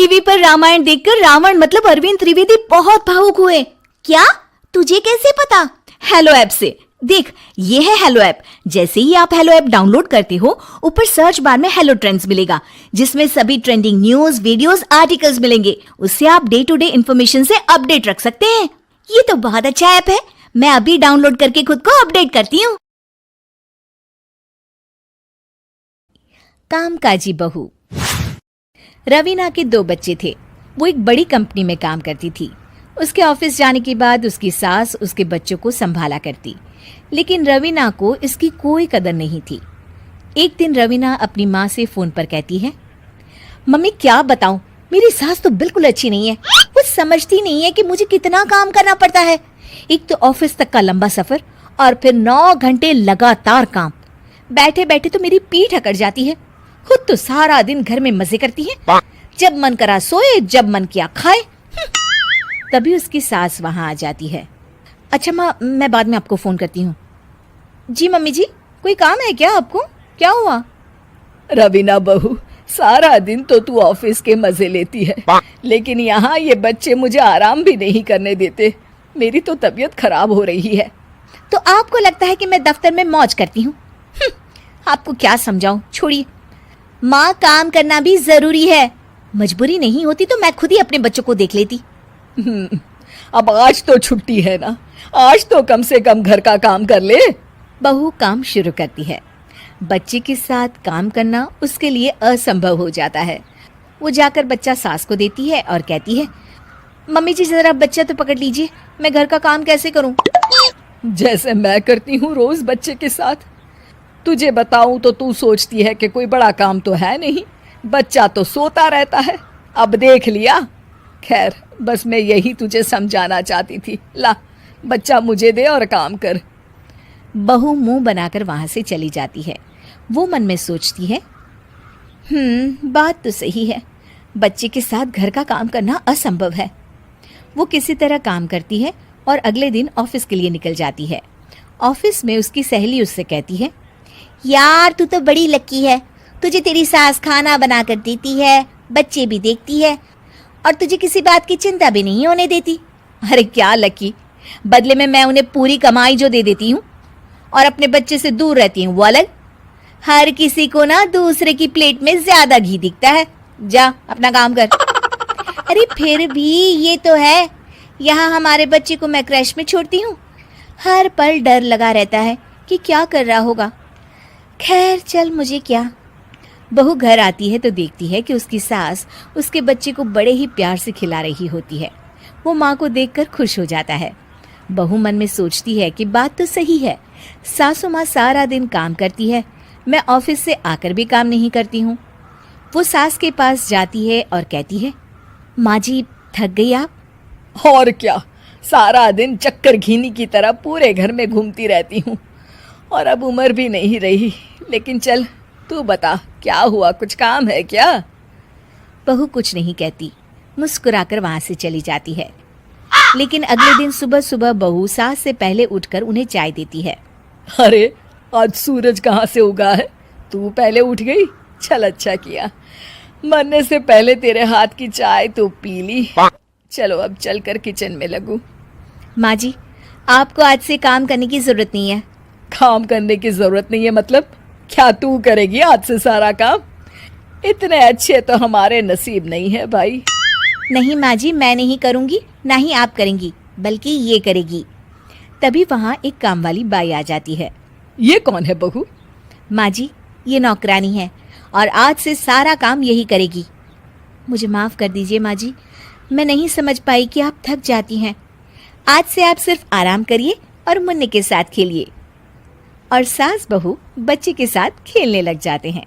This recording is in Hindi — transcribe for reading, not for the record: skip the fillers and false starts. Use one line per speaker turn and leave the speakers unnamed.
टीवी पर रामायण देखकर रावण मतलब अरविंद त्रिवेदी बहुत भावुक हुए।
क्या? तुझे कैसे पता?
हेलो ऐप से। देख, ये है हेलो ऐप। जैसे ही आप हेलो ऐप डाउनलोड करते हो, ऊपर सर्च बार में हेलो ट्रेंड्स मिलेगा, जिसमें सभी ट्रेंडिंग न्यूज, वीडियोस, आर्टिकल्स मिलेंगे। उससे आप डे टू डे इन्फॉर्मेशन से अपडेट रख सकते हैं।
ये तो बहुत अच्छा ऐप है।
मैं अभी डाउनलोड करके खुद को अपडेट करती हूँ। कामकाजी बहू। रवीना के 2 बच्चे थे। वो एक बड़ी कंपनी में काम करती थी। उसके ऑफिस जाने के बाद उसकी सास उसके बच्चों को संभाला करती, लेकिन रवीना को इसकी कोई कदर नहीं थी। एक दिन रवीना अपनी माँ से फोन पर कहती है, मम्मी क्या बताऊं, मेरी सास तो बिल्कुल अच्छी नहीं है। वो समझती नहीं है कि मुझे कितना काम करना पड़ता है। एक तो ऑफिस तक का लंबा सफर और फिर 9 घंटे लगातार काम। बैठे बैठे तो मेरी पीठ अकड़ जाती है। खुद तो सारा दिन घर में मजे करती है, जब मन करा सोए, जब मन किया खाए। तभी उसकी सास वहां आ जाती है। अच्छा माँ, मैं बाद में आपको फोन करती हूँ। जी मम्मी जी, कोई काम है क्या आपको? क्या हुआ?
रवीना बहू, सारा दिन तो तू ऑफिस के मजे लेती है, लेकिन यहाँ ये बच्चे मुझे आराम भी नहीं करने देते। मेरी तो तबीयत खराब हो रही है।
तो आपको लगता है कि मैं दफ्तर में मौज करती हूँ? आपको क्या समझाऊं, छोड़िए। माँ, काम करना भी जरूरी है। मजबूरी नहीं होती तो मैं खुद ही अपने बच्चों को देख लेती।
अब आज तो छुट्टी है ना, आज तो कम से कम घर का काम कर ले।
बहू काम शुरू करती है। बच्चे के साथ काम करना उसके लिए असंभव हो जाता है। वो जाकर बच्चा सास को देती है और कहती है, मम्मी जी जरा बच्चा तो पकड़ लीजिए, मैं घर का काम कैसे करूं?
जैसे मैं करती हूँ रोज बच्चे के साथ। तुझे बताऊं तो तू सोचती है कि कोई बड़ा काम तो है नहीं, बच्चा तो सोता रहता है। अब देख लिया। खैर, बस मैं यही तुझे समझाना चाहती थी। ला, बच्चा मुझे दे और काम कर।
बहू मुंह बनाकर वहां से चली जाती है। वो मन में सोचती है, बात तो सही है, बच्चे के साथ घर का काम करना असंभव है। वो किसी तरह काम करती है और अगले दिन ऑफिस के लिए निकल जाती है। ऑफिस में उसकी सहेली उससे कहती है,
यार तू तो बड़ी लकी है, तुझे तेरी सास खाना बना कर देती है, बच्चे भी देखती है और तुझे किसी बात की चिंता भी नहीं होने देती।
अरे क्या लकी, बदले में मैं उन्हें पूरी कमाई जो दे देती हूँ और अपने बच्चे से दूर रहती हूँ, वो अलग। हर किसी को ना दूसरे की प्लेट में ज्यादा घी दिखता है। जा अपना काम कर।
अरे फिर भी ये तो है, यहाँ हमारे बच्चे को मैं क्रैश में छोड़ती हूँ, हर पल डर लगा रहता है कि क्या कर रहा होगा। खैर चल, मुझे क्या।
बहू घर आती है तो देखती है कि उसकी सास उसके बच्चे को बड़े ही प्यार से खिला रही होती है। वो माँ को देखकर खुश हो जाता है। बहू मन में सोचती है कि बात तो सही है, सासू माँ सारा दिन काम करती है, मैं ऑफिस से आकर भी काम नहीं करती हूँ। वो सास के पास जाती है और कहती है, माँ जी थक गई आप?
और क्या, सारा दिन चक्कर घीनी की तरह पूरे घर में घूमती रहती हूँ और अब उम्र भी नहीं रही। लेकिन चल तू बता, क्या हुआ, कुछ काम है क्या?
बहू कुछ नहीं कहती, मुस्कुराकर वहां से चली जाती है। लेकिन अगले दिन सुबह सुबह बहू सास से पहले उठकर उन्हें चाय देती है।
अरे आज सूरज कहाँ से उगा है, तू पहले उठ गई? चल अच्छा किया, मरने से पहले तेरे हाथ की चाय तो पी ली। चलो अब चलकर किचन में लगूं।
माँ जी, आपको आज से काम करने की जरूरत नहीं है।
काम करने की जरूरत नहीं है मतलब? क्या तू करेगी आज से सारा काम? इतने अच्छे तो हमारे नसीब नहीं है भाई।
नहीं माँ जी, मैं नहीं करूँगी, ना ही आप करेंगी, बल्कि ये करेगी। तभी वहाँ एक काम वाली बाई आ जाती है।
ये कौन है बहू?
माँ जी, ये नौकरानी है और आज से सारा काम यही करेगी। मुझे माफ़ कर दीजिए माँ जी, मैं नहीं समझ पाई कि आप थक जाती हैं। आज से आप सिर्फ आराम करिए और मुन्ने के साथ खेलिए। और सास बहू बच्चे के साथ खेलने लग जाते हैं।